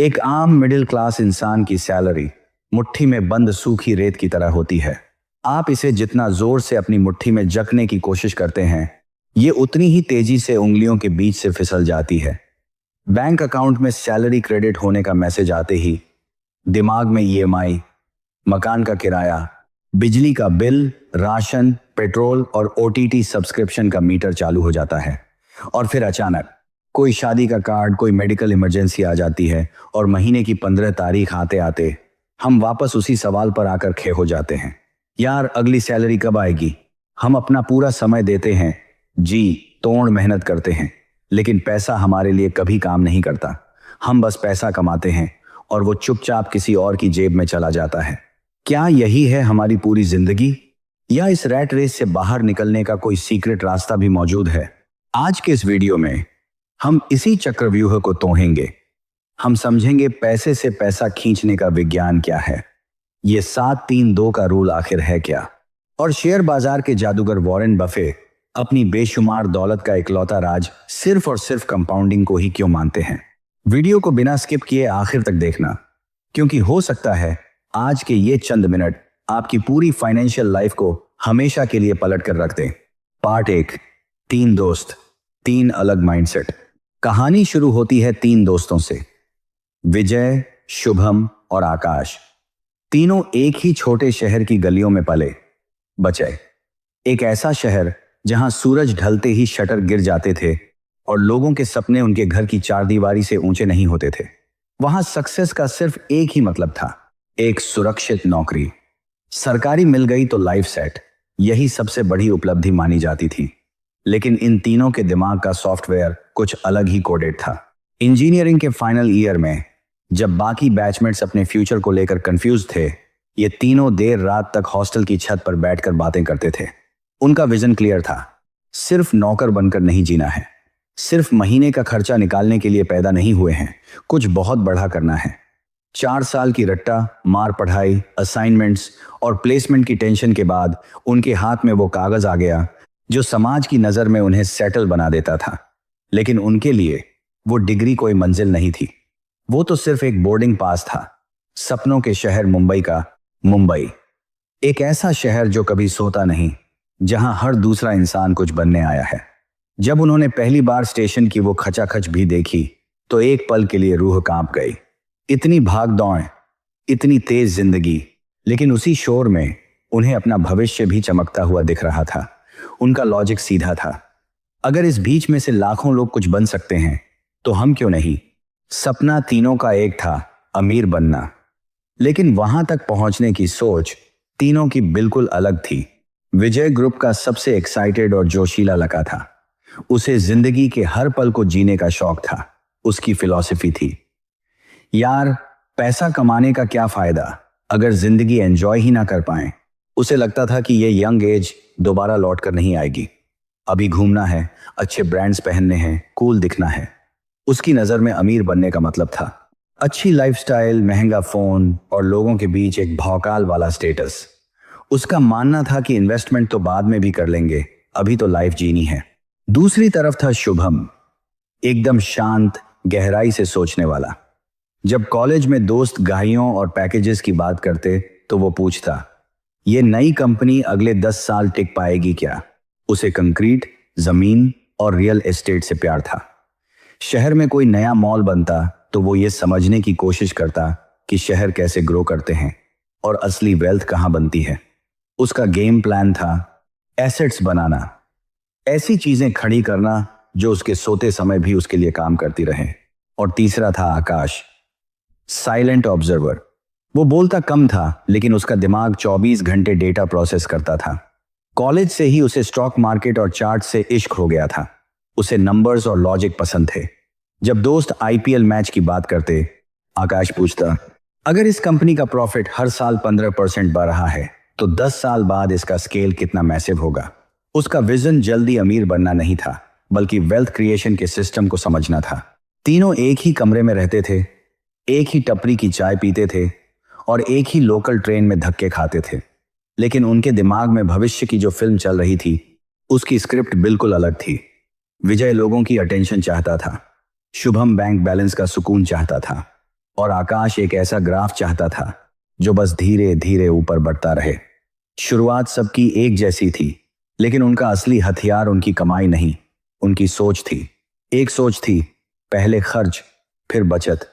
एक आम middle class इंसान की सैलरी मुट्ठी में बंद सूखी रेत की तरह होती है। आप इसे जितना जोर से अपनी मुट्ठी में जकने की कोशिश करते हैं, ये उतनी ही तेजी से उंगलियों के बीच से फिसल जाती है। बैंक अकाउंट में सैलरी क्रेडिट होने का मैसेज आते ही दिमाग में ईएमआई, मकान का किराया, बिजली का बिल, राशन, पेट्रोल और ओटीटी सब्सक्रिप्शन का मीटर चालू हो जाता है। और फिर अचानक कोई शादी का कार्ड, कोई मेडिकल इमरजेंसी आ जाती है और महीने की 15 तारीख आते आते हम वापस उसी सवाल पर आकर खे हो जाते हैं, यार अगली सैलरी कब आएगी। हम अपना पूरा समय देते हैं, जी तोड़ मेहनत करते हैं, लेकिन पैसा हमारे लिए कभी काम नहीं करता। हम बस पैसा कमाते हैं और वो चुपचाप किसी और की जेब में चला जाता है। क्या यही है हमारी पूरी जिंदगी, या इस रैट रेस से बाहर निकलने का कोई सीक्रेट रास्ता भी मौजूद है? आज के इस वीडियो में हम इसी चक्रव्यूह को तोड़ेंगे। हम समझेंगे पैसे से पैसा खींचने का विज्ञान क्या है, ये 7-3-2 का रूल आखिर है क्या, और शेयर बाजार के जादूगर वॉरेन बफे अपनी बेशुमार दौलत का इकलौता राज सिर्फ और सिर्फ कंपाउंडिंग को ही क्यों मानते हैं। वीडियो को बिना स्किप किए आखिर तक देखना, क्योंकि हो सकता है आज के ये चंद मिनट आपकी पूरी फाइनेंशियल लाइफ को हमेशा के लिए पलट कर रख दें। पार्ट 1, 3 दोस्त, 3 अलग माइंडसेट। कहानी शुरू होती है 3 दोस्तों से, विजय, शुभम और आकाश। तीनों एक ही छोटे शहर की गलियों में पले बचे। एक ऐसा शहर जहां सूरज ढलते ही शटर गिर जाते थे और लोगों के सपने उनके घर की चारदीवारी से ऊंचे नहीं होते थे। वहां सक्सेस का सिर्फ एक ही मतलब था, एक सुरक्षित नौकरी। सरकारी मिल गई तो लाइफ सेट, यही सबसे बड़ी उपलब्धि मानी जाती थी। लेकिन इन तीनों के दिमाग का सॉफ्टवेयर कुछ अलग ही कोडेड था। इंजीनियरिंग के फाइनल ईयर में जब बाकी बैचमेट्स अपने फ्यूचर को लेकर कंफ्यूज थे, ये तीनों देर रात तक हॉस्टल की छत पर बैठकर बातें करते थे। उनका विजन क्लियर था, सिर्फ नौकर बनकर नहीं जीना है, सिर्फ महीने का खर्चा निकालने के लिए पैदा नहीं हुए हैं, कुछ बहुत बड़ा करना है। 4 साल की रट्टा मार पढ़ाई, असाइनमेंट्स और प्लेसमेंट की टेंशन के बाद उनके हाथ में वो कागज आ गया जो समाज की नजर में उन्हें सेटल बना देता था। लेकिन उनके लिए वो डिग्री कोई मंजिल नहीं थी, वो तो सिर्फ एक बोर्डिंग पास था। सपनों के शहर मुंबई का मुंबई, एक ऐसा शहर जो कभी सोता नहीं, जहां हर दूसरा इंसान कुछ बनने आया है। जब उन्होंने पहली बार स्टेशन की वो खचाखच भी देखी तो एक पल के लिए रूह कांप गई। इतनी भाग दौड़, इतनी तेज जिंदगी, लेकिन उसी शोर में उन्हें अपना भविष्य भी चमकता हुआ दिख रहा था। उनका लॉजिक सीधा था, अगर इस बीच में से लाखों लोग कुछ बन सकते हैं तो हम क्यों नहीं। सपना तीनों का एक था, अमीर बनना। लेकिन वहां तक पहुंचने की सोच तीनों की बिल्कुल अलग थी। विजय ग्रुप का सबसे एक्साइटेड और जोशीला लड़का था। उसे जिंदगी के हर पल को जीने का शौक था। उसकी फिलॉसफी थी, यार पैसा कमाने का क्या फायदा अगर जिंदगी एंजॉय ही ना कर पाए। उसे लगता था कि ये यंग एज दोबारा लौट कर नहीं आएगी। अभी घूमना है, अच्छे ब्रांड्स पहनने हैं, कूल दिखना है। उसकी नजर में अमीर बनने का मतलब था अच्छी लाइफस्टाइल, महंगा फोन और लोगों के बीच एक भौकाल वाला स्टेटस। उसका मानना था कि इन्वेस्टमेंट तो बाद में भी कर लेंगे, अभी तो लाइफ जीनी है। दूसरी तरफ था शुभम, एकदम शांत, गहराई से सोचने वाला। जब कॉलेज में दोस्त गाड़ियों और पैकेजेस की बात करते तो वो पूछता, ये नई कंपनी अगले 10 साल टिक पाएगी क्या। उसे कंक्रीट, जमीन और रियल एस्टेट से प्यार था। शहर में कोई नया मॉल बनता तो वो ये समझने की कोशिश करता कि शहर कैसे ग्रो करते हैं और असली वेल्थ कहां बनती है। उसका गेम प्लान था एसेट्स बनाना, ऐसी चीजें खड़ी करना जो उसके सोते समय भी उसके लिए काम करती रहे। और तीसरा था आकाश, साइलेंट ऑब्जर्वर। वो बोलता कम था, लेकिन उसका दिमाग 24 घंटे डेटा प्रोसेस करता था। कॉलेज से ही उसे स्टॉक मार्केट और चार्ट से इश्क हो गया था। उसे नंबर्स और लॉजिक पसंद थे। जब दोस्त आईपीएल मैच की बात करते, आकाश पूछता, अगर इस कंपनी का प्रॉफिट हर साल 15% बढ़ रहा है तो 10 साल बाद इसका स्केल कितना मैसिव होगा। उसका विजन जल्दी अमीर बनना नहीं था, बल्कि वेल्थ क्रिएशन के सिस्टम को समझना था। तीनों एक ही कमरे में रहते थे, एक ही टपरी की चाय पीते थे और एक ही लोकल ट्रेन में धक्के खाते थे। लेकिन उनके दिमाग में भविष्य की जो फिल्म चल रही थी, उसकी स्क्रिप्ट बिल्कुल अलग थी। विजय लोगों की अटेंशन चाहता था, शुभम बैंक बैलेंस का सुकून चाहता था और आकाश एक ऐसा ग्राफ चाहता था जो बस धीरे धीरे ऊपर बढ़ता रहे। शुरुआत सबकी एक जैसी थी, लेकिन उनका असली हथियार उनकी कमाई नहीं, उनकी सोच थी। एक सोच थी पहले खर्च फिर बचत,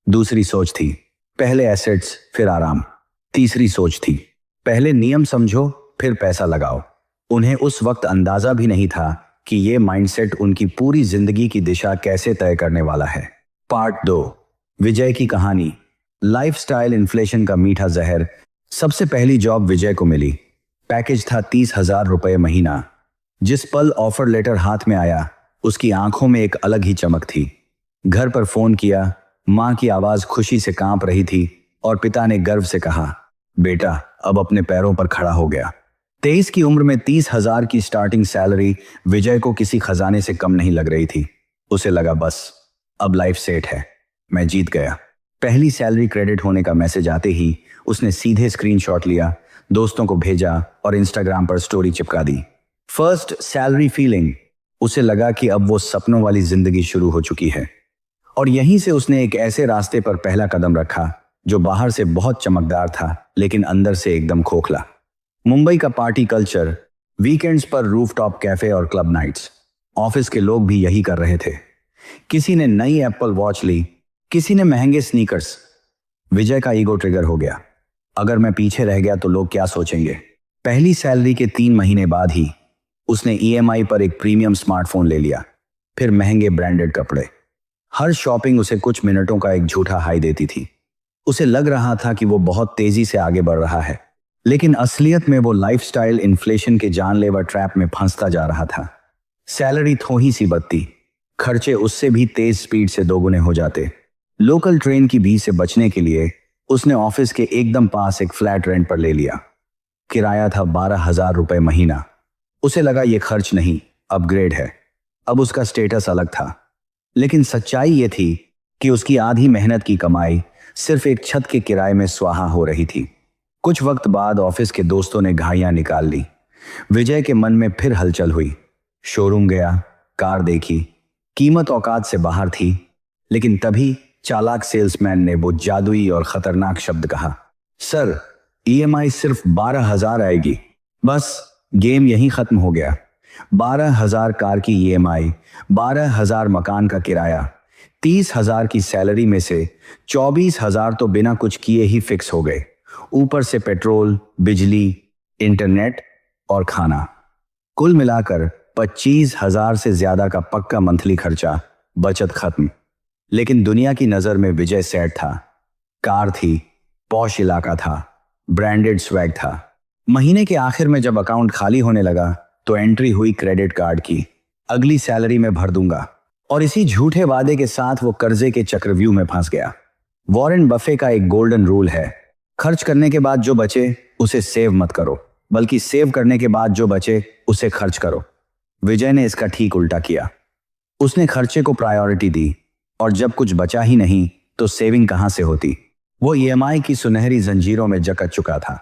दूसरी सोच थी पहले एसेट्स फिर आराम, तीसरी सोच थी पहले नियम समझो फिर पैसा लगाओ। उन्हें उस वक्त अंदाजा भी नहीं था कि ये माइंडसेट उनकी पूरी जिंदगी की दिशा कैसे तय करने वाला है। पार्ट 2, विजय की कहानी। लाइफस्टाइल इन्फ्लेशन का मीठा जहर। सबसे पहली जॉब विजय को मिली। पैकेज था 30,000 रुपये महीना। जिस पल ऑफर लेटर हाथ में आया, उसकी आंखों में एक अलग ही चमक थी। घर पर फोन किया, मां की आवाज खुशी से कांप रही थी और पिता ने गर्व से कहा, बेटा अब अपने पैरों पर खड़ा हो गया। 23 की उम्र में 30,000 की स्टार्टिंग सैलरी विजय को किसी खजाने से कम नहीं लग रही थी। उसे लगा बस अब लाइफ सेट है, मैं जीत गया। पहली सैलरी क्रेडिट होने का मैसेज आते ही उसने सीधे स्क्रीनशॉट लिया, दोस्तों को भेजा और इंस्टाग्राम पर स्टोरी चिपका दी। First salary feeling. उसे लगा कि अब वो सपनों वाली जिंदगी शुरू हो चुकी है। और यहीं से उसने एक ऐसे रास्ते पर पहला कदम रखा जो बाहर से बहुत चमकदार था लेकिन अंदर से एकदम खोखला। मुंबई का पार्टी कल्चर, वीकेंड्स पर रूफटॉप कैफे और क्लब नाइट्स। ऑफिस के लोग भी यही कर रहे थे। किसी ने नई एप्पल वॉच ली, किसी ने महंगे स्नीकर्स। विजय का ईगो ट्रिगर हो गया। अगर मैं पीछे रह गया तो लोग क्या सोचेंगे। पहली सैलरी के 3 महीने बाद ही उसने ईएमआई पर एक प्रीमियम स्मार्टफोन ले लिया, फिर महंगे ब्रांडेड कपड़े। हर शॉपिंग उसे कुछ मिनटों का एक झूठा हाई देती थी। उसे लग रहा था कि वो बहुत तेजी से आगे बढ़ रहा है, लेकिन असलियत में वो लाइफस्टाइल इन्फ्लेशन के जानलेवा ट्रैप में फंसता जा रहा था। सैलरी थोड़ी सी बढ़ती, खर्चे उससे भी तेज स्पीड से दोगुने हो जाते। लोकल ट्रेन की भीड़ से बचने के लिए उसने ऑफिस के एकदम पास एक फ्लैट रेंट पर ले लिया। किराया था 12,000 रुपये महीना। उसे लगा ये खर्च नहीं, अपग्रेड है। अब उसका स्टेटस अलग था। लेकिन सच्चाई ये थी कि उसकी आधी मेहनत की कमाई सिर्फ एक छत के किराए में स्वाहा हो रही थी। कुछ वक्त बाद ऑफिस के दोस्तों ने घाइयां निकाल ली। विजय के मन में फिर हलचल हुई। शोरूम गया, कार देखी, कीमत औकात से बाहर थी, लेकिन तभी चालाक सेल्समैन ने वो जादुई और खतरनाक शब्द कहा, सर ईएमआई सिर्फ 12,000 आएगी। बस गेम यहीं खत्म हो गया। 12,000 कार की ईएमआई, 12,000 मकान का किराया, 30,000 की सैलरी में से 24,000 तो बिना कुछ किए ही फिक्स हो गए। ऊपर से पेट्रोल, बिजली, इंटरनेट और खाना। कुल मिलाकर 25,000 से ज्यादा का पक्का मंथली खर्चा। बचत खत्म। लेकिन दुनिया की नजर में विजय सेट था। कार थी, पॉश इलाका था, ब्रांडेड स्वैग था। महीने के आखिर में जब अकाउंट खाली होने लगा तो एंट्री हुई क्रेडिट कार्ड की, अगली सैलरी में भर दूंगा। और इसी झूठे वादे के साथ वो कर्जे के चक्रव्यूह में फंस गया। वॉरेन बफे का एक गोल्डन रूल है, खर्च करने के बाद जो बचे उसे सेव मत करो, बल्कि सेव करने के बाद जो बचे उसे खर्च करो। विजय ने इसका ठीक उल्टा किया। उसने खर्चे को प्रायोरिटी दी और जब कुछ बचा ही नहीं तो सेविंग कहां से होती। वो ईएमआई की सुनहरी जंजीरों में जकड़ चुका था।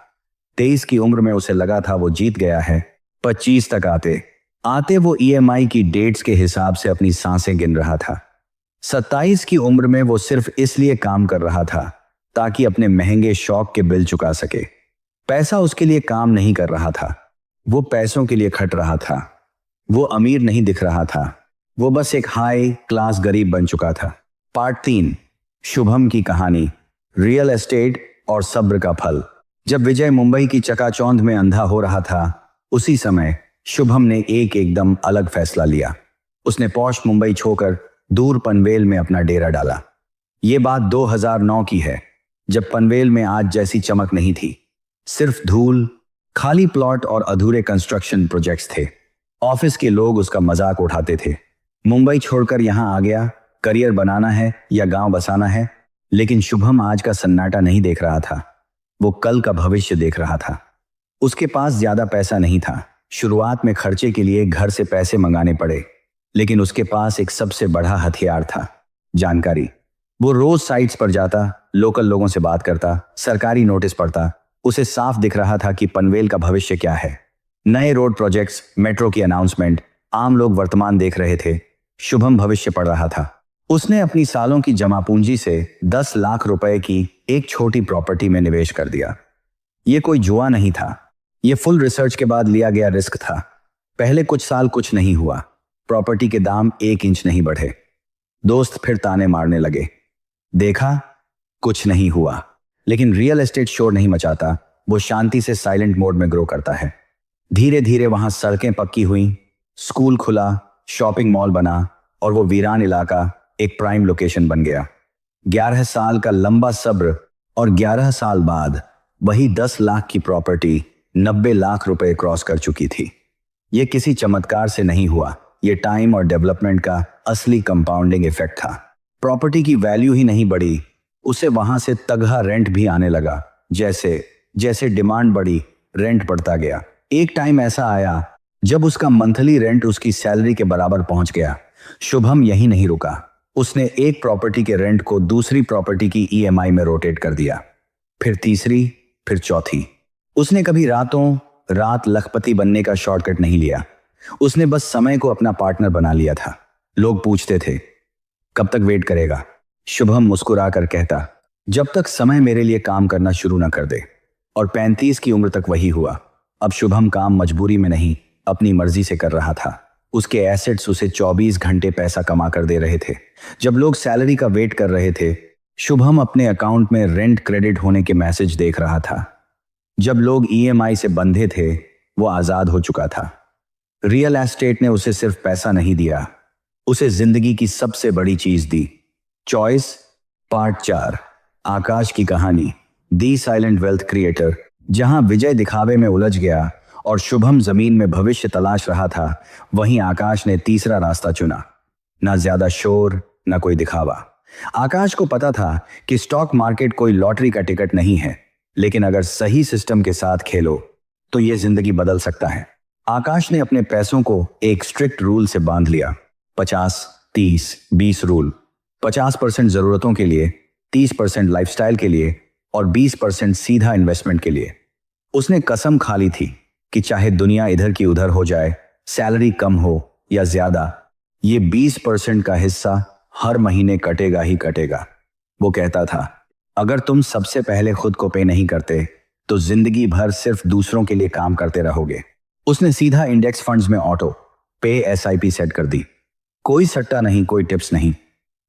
23 की उम्र में उसे लगा था वो जीत गया है। 25 तक आते आते वो ईएमआई की डेट्स के हिसाब से अपनी सांसें गिन रहा था। 27 की उम्र में वो सिर्फ इसलिए काम कर रहा था ताकि अपने महंगे शौक के बिल चुका सके। पैसा उसके लिए काम नहीं कर रहा था, वो पैसों के लिए खट रहा था। वो अमीर नहीं दिख रहा था, वो बस एक हाई क्लास गरीब बन चुका था। पार्ट 3, शुभम की कहानी, रियल एस्टेट और सब्र का फल। जब विजय मुंबई की चकाचौंध में अंधा हो रहा था, उसी समय शुभम ने एक एकदम अलग फैसला लिया। उसने पॉश मुंबई छोड़कर दूर पनवेल में अपना डेरा डाला। ये बात 2009 की है, जब पनवेल में आज जैसी चमक नहीं थी। सिर्फ धूल, खाली प्लॉट और अधूरे कंस्ट्रक्शन प्रोजेक्ट्स थे। ऑफिस के लोग उसका मजाक उठाते थे, मुंबई छोड़कर यहां आ गया, करियर बनाना है या गांव बसाना है। लेकिन शुभम आज का सन्नाटा नहीं देख रहा था, वो कल का भविष्य देख रहा था। उसके पास ज्यादा पैसा नहीं था। शुरुआत में खर्चे के लिए घर से पैसे मंगाने पड़े, लेकिन उसके पास एक सबसे बड़ा हथियार था, जानकारी। वो रोज साइट्स पर जाता, लोकल लोगों से बात करता, सरकारी नोटिस पढ़ता। उसे साफ दिख रहा था कि पनवेल का भविष्य क्या है। नए रोड प्रोजेक्ट्स, मेट्रो की अनाउंसमेंट, आम लोग वर्तमान देख रहे थे, शुभम भविष्य पढ़ रहा था। उसने अपनी सालों की जमा पूंजी से 10 लाख रुपए की एक छोटी प्रॉपर्टी में निवेश कर दिया। यह कोई जुआ नहीं था, यह फुल रिसर्च के बाद लिया गया रिस्क था। पहले कुछ साल कुछ नहीं हुआ, प्रॉपर्टी के दाम 1 इंच नहीं बढ़े। दोस्त फिर ताने मारने लगे, देखा कुछ नहीं हुआ। लेकिन रियल एस्टेट शोर नहीं मचाता, वो शांति से साइलेंट मोड में ग्रो करता है। धीरे धीरे वहां सड़कें पक्की हुई, स्कूल खुला, शॉपिंग मॉल बना और वो वीरान इलाका एक प्राइम लोकेशन बन गया। 11 साल का लंबा सब्र और 11 साल बाद वही 10 लाख की प्रॉपर्टी 90 लाख रुपए क्रॉस कर चुकी थी। ये किसी चमत्कार से नहीं हुआ, ये टाइम और डेवलपमेंट का असली कंपाउंडिंग इफेक्ट था। प्रॉपर्टी की वैल्यू ही नहीं बढ़ी, उसे वहां से तगहा रेंट भी आने लगा। जैसे जैसे डिमांड बढ़ी, रेंट बढ़ता गया। एक टाइम ऐसा आया जब उसका मंथली रेंट उसकी सैलरी के बराबर पहुंच गया। शुभम यही नहीं रुका, उसने एक प्रॉपर्टी के रेंट को दूसरी प्रॉपर्टी की ईएमआई में रोटेट कर दिया, फिर तीसरी, फिर चौथी। उसने कभी रातों रात लखपति बनने का शॉर्टकट नहीं लिया, उसने बस समय को अपना पार्टनर बना लिया था। लोग पूछते थे, कब तक वेट करेगा? शुभम मुस्कुरा कर कहता, जब तक समय मेरे लिए काम करना शुरू न कर दे। और 35 की उम्र तक वही हुआ। अब शुभम काम मजबूरी में नहीं, अपनी मर्जी से कर रहा था। उसके एसेट्स उसे 24 घंटे पैसा कमा कर दे रहे थे। जब लोग सैलरी का वेट कर रहे थे, शुभम अपने अकाउंट में रेंट क्रेडिट होने के मैसेज देख रहा था। जब लोग ईएमआई से बंधे थे, वो आजाद हो चुका था। रियल एस्टेट ने उसे सिर्फ पैसा नहीं दिया, उसे जिंदगी की सबसे बड़ी चीज दी। चॉइस पार्ट 4, आकाश की कहानी, दी साइलेंट वेल्थ क्रिएटर। जहां विजय दिखावे में उलझ गया और शुभम जमीन में भविष्य तलाश रहा था, वहीं आकाश ने तीसरा रास्ता चुना। ना ज्यादा शोर, ना कोई दिखावा। आकाश को पता था कि स्टॉक मार्केट कोई लॉटरी का टिकट नहीं है, लेकिन अगर सही सिस्टम के साथ खेलो तो यह जिंदगी बदल सकता है। आकाश ने अपने पैसों को एक स्ट्रिक्ट रूल से बांध लिया। 50-30-20 रूल। 50% जरूरतों के लिए, 30% लाइफस्टाइल के लिए और 20% सीधा इन्वेस्टमेंट के लिए। उसने कसम खा ली थी कि चाहे दुनिया इधर की उधर हो जाए, सैलरी कम हो या ज्यादा, ये 20% का हिस्सा हर महीने कटेगा ही कटेगा। वो कहता था, अगर तुम सबसे पहले खुद को पे नहीं करते तो जिंदगी भर सिर्फ दूसरों के लिए काम करते रहोगे। उसने सीधा इंडेक्स फंड्स में ऑटो पे एसआईपी सेट कर दी। कोई सट्टा नहीं, कोई टिप्स नहीं।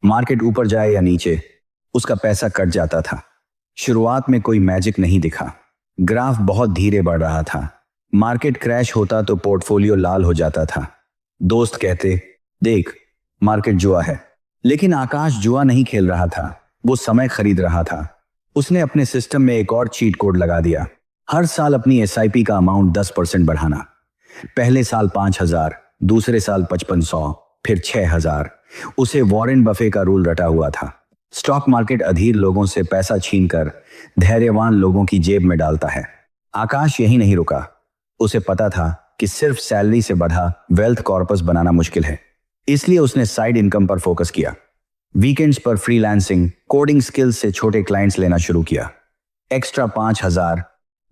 मार्केट ऊपर जाए या नीचे, उसका पैसा कट जाता था। शुरुआत में कोई मैजिक नहीं दिखा, ग्राफ बहुत धीरे बढ़ रहा था। मार्केट क्रैश होता तो पोर्टफोलियो लाल हो जाता था। दोस्त कहते, देख मार्केट जुआ है। लेकिन आकाश जुआ नहीं खेल रहा था, वो समय खरीद रहा था। उसने अपने सिस्टम में एक और चीट कोड लगा दिया। हर साल अपनी एसआईपी का अमाउंट 10% बढ़ाना। पहले साल 5,000, दूसरे साल 5500, फिर 6,000। उसे वॉरेन बफे का रूल रटा हुआ था। स्टॉक मार्केट अधीर लोगों से पैसा छीनकर धैर्यवान लोगों की जेब में डालता है। आकाश यही नहीं रुका। उसे पता था कि सिर्फ सैलरी से बढ़ा वेल्थ कॉर्पस बनाना मुश्किल है। इसलिए उसने साइड इनकम पर फोकस किया। वीकेंड्स पर फ्रीलांसिंग, कोडिंग स्किल्स से छोटे क्लाइंट्स लेना शुरू किया। एक्स्ट्रा 5,000,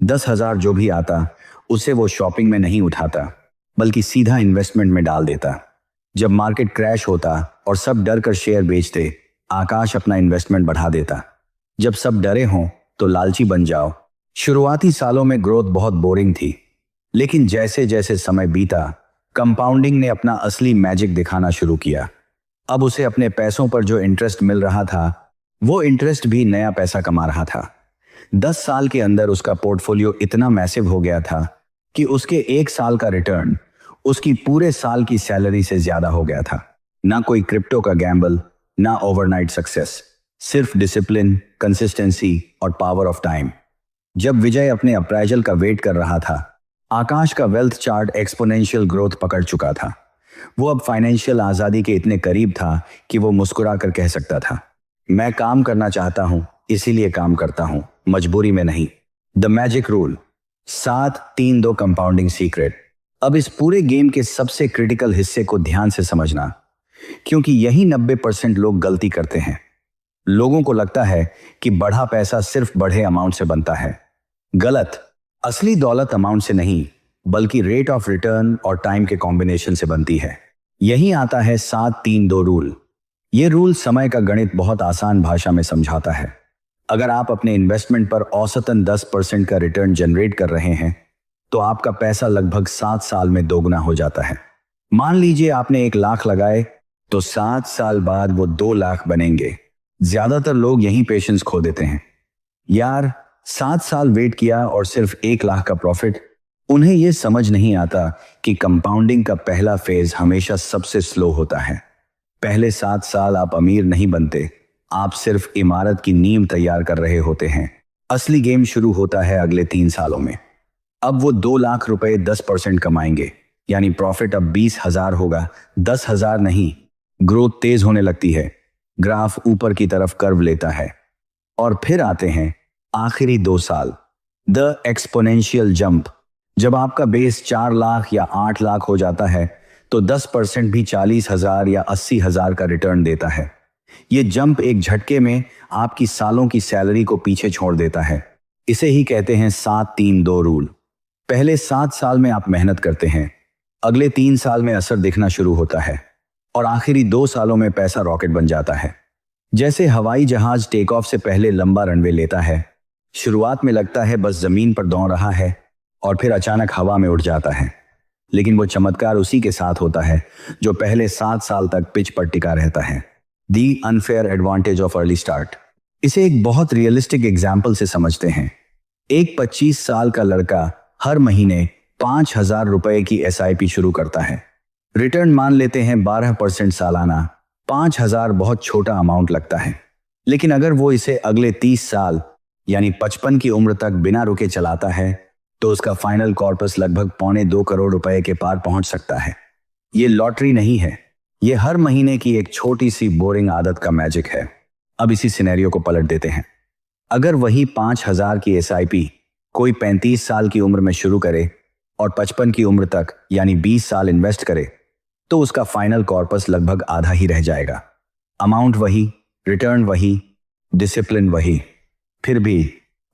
10,000 जो भी आता, उसे वो शॉपिंग में नहीं उठाता, बल्कि सीधा इन्वेस्टमेंट में डाल देता। जब मार्केट क्रैश होता और सब डर कर शेयर बेचते, आकाश अपना इन्वेस्टमेंट बढ़ा देता। जब सब डरे हों तो लालची बन जाओ। शुरुआती सालों में ग्रोथ बहुत बोरिंग थी, लेकिन जैसे जैसे समय बीता, कंपाउंडिंग ने अपना असली मैजिक दिखाना शुरू किया। अब उसे अपने पैसों पर जो इंटरेस्ट मिल रहा था, वो इंटरेस्ट भी नया पैसा कमा रहा था। 10 साल के अंदर उसका पोर्टफोलियो इतना मैसिव हो गया था कि उसके 1 साल का रिटर्न उसकी पूरे साल की सैलरी से ज्यादा हो गया था। ना कोई क्रिप्टो का गैम्बल, ना ओवरनाइट सक्सेस, सिर्फ डिसिप्लिन, कंसिस्टेंसी और पावर ऑफ टाइम। जब विजय अपने अप्राइजल का वेट कर रहा था, आकाश का वेल्थ चार्ट एक्सपोनेंशियल ग्रोथ पकड़ चुका था। वो अब फाइनेंशियल आजादी के इतने करीब था कि वो मुस्कुरा कर कह सकता था, मैं काम करना चाहता हूं, इसीलिए काम करता हूं, मजबूरी में नहीं। The magic rule 7-3-2 compounding secret. अब इस पूरे गेम के सबसे क्रिटिकल हिस्से को ध्यान से समझना, क्योंकि यही 90% लोग गलती करते हैं। लोगों को लगता है कि बढ़ा पैसा सिर्फ बढ़े अमाउंट से बनता है। गलत। असली दौलत अमाउंट से नहीं, बल्कि रेट ऑफ रिटर्न और टाइम के कॉम्बिनेशन से बनती है। यही आता है 7-3-2 रूल। ये रूल समय का गणित बहुत आसान भाषा में समझाता है। अगर आप अपने इन्वेस्टमेंट पर औसतन 10% का रिटर्न जनरेट कर रहे हैं तो आपका पैसा लगभग 7 साल में दोगुना हो जाता है। मान लीजिए आपने 1 लाख लगाए तो 7 साल बाद वो 2 लाख बनेंगे। ज्यादातर लोग यही पेशेंस खो देते हैं। यार 7 साल वेट किया और सिर्फ 1 लाख का प्रॉफिट। उन्हें यह समझ नहीं आता कि कंपाउंडिंग का पहला फेज हमेशा सबसे स्लो होता है। पहले 7 साल आप अमीर नहीं बनते, आप सिर्फ इमारत की नींव तैयार कर रहे होते हैं। असली गेम शुरू होता है अगले 3 सालों में। अब वो 2 लाख रुपए 10% कमाएंगे, यानी प्रॉफिट अब 20,000 होगा, 10,000 नहीं। ग्रोथ तेज होने लगती है, ग्राफ ऊपर की तरफ कर्व लेता है। और फिर आते हैं आखिरी 2 साल, द एक्सपोनेंशियल जंप। जब आपका बेस 4 लाख या 8 लाख हो जाता है तो 10% भी 40,000 या 80,000 का रिटर्न देता है। ये जंप एक झटके में आपकी सालों की सैलरी को पीछे छोड़ देता है। इसे ही कहते हैं 7-3-2 रूल। पहले 7 साल में आप मेहनत करते हैं, अगले 3 साल में असर दिखना शुरू होता है और आखिरी 2 सालों में पैसा रॉकेट बन जाता है। जैसे हवाई जहाज टेक ऑफ से पहले लंबा रनवे लेता है। शुरुआत में लगता है बस जमीन पर दौड़ रहा है और फिर अचानक हवा में उड़ जाता है। लेकिन वो चमत्कार उसी के साथ होता है जो पहले 7 साल तक पिच पर टिका रहता है। The unfair advantage of early start. इसे एक बहुत रियलिस्टिक एग्जाम्पल से समझते हैं। एक 25 साल का लड़का हर महीने 5,000 रुपए की SIP शुरू करता है। रिटर्न मान लेते हैं 12% सालाना। 5,000 बहुत छोटा अमाउंट लगता है, लेकिन अगर वो इसे अगले 30 साल यानी 55 की उम्र तक बिना रुके चलाता है तो उसका फाइनल कॉर्पस लगभग 1.25 करोड़ रुपए के पार पहुंच सकता है। ये लॉटरी नहीं है, ये हर महीने की एक छोटी सी बोरिंग आदत का मैजिक है। अब इसी सिनेरियो को पलट देते हैं। अगर वही 5,000 की SIP कोई 35 साल की उम्र में शुरू करे और 55 की उम्र तक यानी 20 साल इन्वेस्ट करे तो उसका फाइनल कॉर्पस लगभग आधा ही रह जाएगा। अमाउंट वही, रिटर्न वही, डिसिप्लिन वही, फिर भी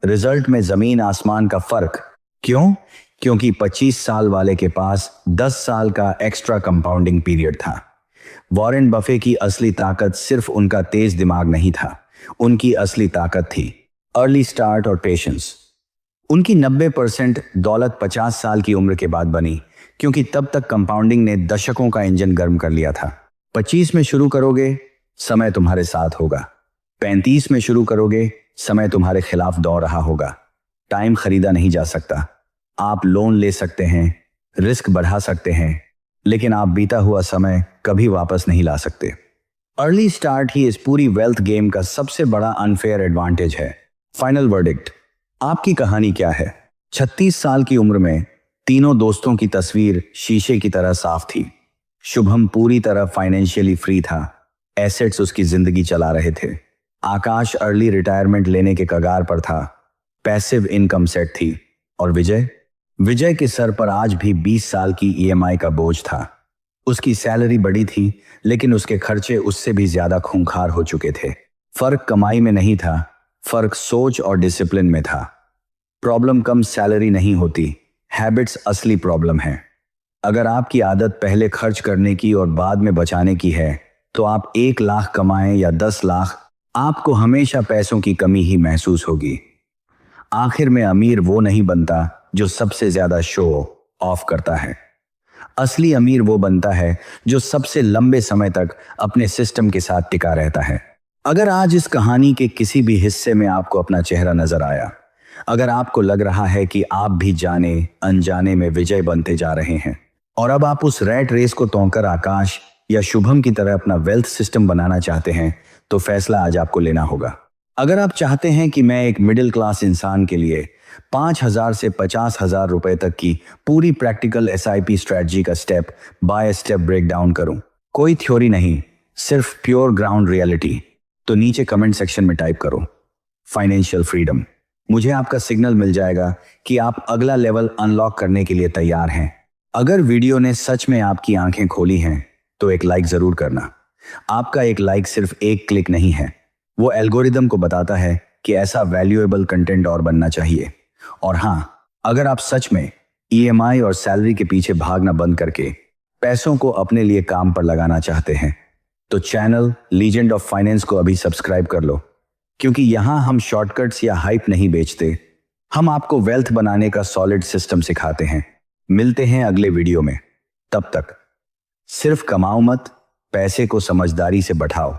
रिजल्ट में जमीन आसमान का फर्क। क्यों? क्योंकि 25 साल वाले के पास 10 साल का एक्स्ट्रा कंपाउंडिंग पीरियड था। वॉरेन बफे की असली ताकत सिर्फ उनका तेज दिमाग नहीं था, उनकी असली ताकत थी अर्ली स्टार्ट और पेशेंस। उनकी 90% दौलत 50 साल की उम्र के बाद बनी, क्योंकि तब तक कंपाउंडिंग ने दशकों का इंजन गर्म कर लिया था। 25 में शुरू करोगे, समय तुम्हारे साथ होगा। 35 में शुरू करोगे, समय तुम्हारे खिलाफ दौड़ रहा होगा। टाइम खरीदा नहीं जा सकता। आप लोन ले सकते हैं, रिस्क बढ़ा सकते हैं, लेकिन आप बीता हुआ समय कभी वापस नहीं ला सकते। अर्ली स्टार्ट ही इस पूरी वेल्थ गेम का सबसे बड़ा अनफेयर एडवांटेज है। फाइनल वर्डिक्ट, आपकी कहानी क्या है? 36 साल की उम्र में तीनों दोस्तों की तस्वीर शीशे की तरह साफ थी। शुभम पूरी तरह फाइनेंशियली फ्री था, एसेट्स उसकी जिंदगी चला रहे थे। आकाश अर्ली रिटायरमेंट लेने के कगार पर था, पैसिव इनकम सेट थी। और विजय के सर पर आज भी 20 साल की EMI का बोझ था। उसकी सैलरी बड़ी थी, लेकिन उसके खर्चे उससे भी ज्यादा खूंखार हो चुके थे। फर्क कमाई में नहीं था, फर्क सोच और डिसिप्लिन में था। प्रॉब्लम कम सैलरी नहीं होती, हैबिट्स असली प्रॉब्लम है। अगर आपकी आदत पहले खर्च करने की और बाद में बचाने की है तो आप 1 लाख कमाएं या 10 लाख, आपको हमेशा पैसों की कमी ही महसूस होगी। आखिर में अमीर वो नहीं बनता जो सबसे ज्यादा शो ऑफ करता है। असली अमीर वो बनता है जो सबसे लंबे समय तक अपने सिस्टम के साथ टिका रहता है। अगर आज इस कहानी के किसी भी हिस्से में आपको अपना चेहरा नजर आया, अगर आपको लग रहा है कि आप भी जाने अनजाने में विजय बनते जा रहे हैं और अब आप उस रैट रेस को तोड़कर आकाश या शुभम की तरह अपना वेल्थ सिस्टम बनाना चाहते हैं, तो फैसला आज आपको लेना होगा। अगर आप चाहते हैं कि मैं एक मिडिल क्लास इंसान के लिए 5,000 से 50,000 रुपए तक की पूरी प्रैक्टिकल SIP स्ट्रेटजी का step by step break down करूं, कोई थ्योरी नहीं, सिर्फ प्योर ग्राउंड रियलिटी, तो नीचे कमेंट सेक्शन में टाइप करो फाइनेंशियल फ्रीडम। मुझे आपका सिग्नल मिल जाएगा कि आप अगला लेवल अनलॉक करने के लिए तैयार हैं। अगर वीडियो ने सच में आपकी आंखें खोली हैं तो एक लाइक जरूर करना। आपका एक लाइक सिर्फ एक क्लिक नहीं है, वो एल्गोरिदम को बताता है कि ऐसा वैल्यूएबल कंटेंट और बनना चाहिए। और हाँ, अगर आप सच में EMI और सैलरी के पीछे भागना बंद करके पैसों को अपने लिए काम पर लगाना चाहते हैं तो चैनल लीजेंड ऑफ फाइनेंस को अभी सब्सक्राइब कर लो, क्योंकि यहां हम शॉर्टकट्स या हाइप नहीं बेचते, हम आपको वेल्थ बनाने का सॉलिड सिस्टम सिखाते हैं। मिलते हैं अगले वीडियो में। तब तक सिर्फ कमाओ मत, पैसे को समझदारी से बढ़ाओ।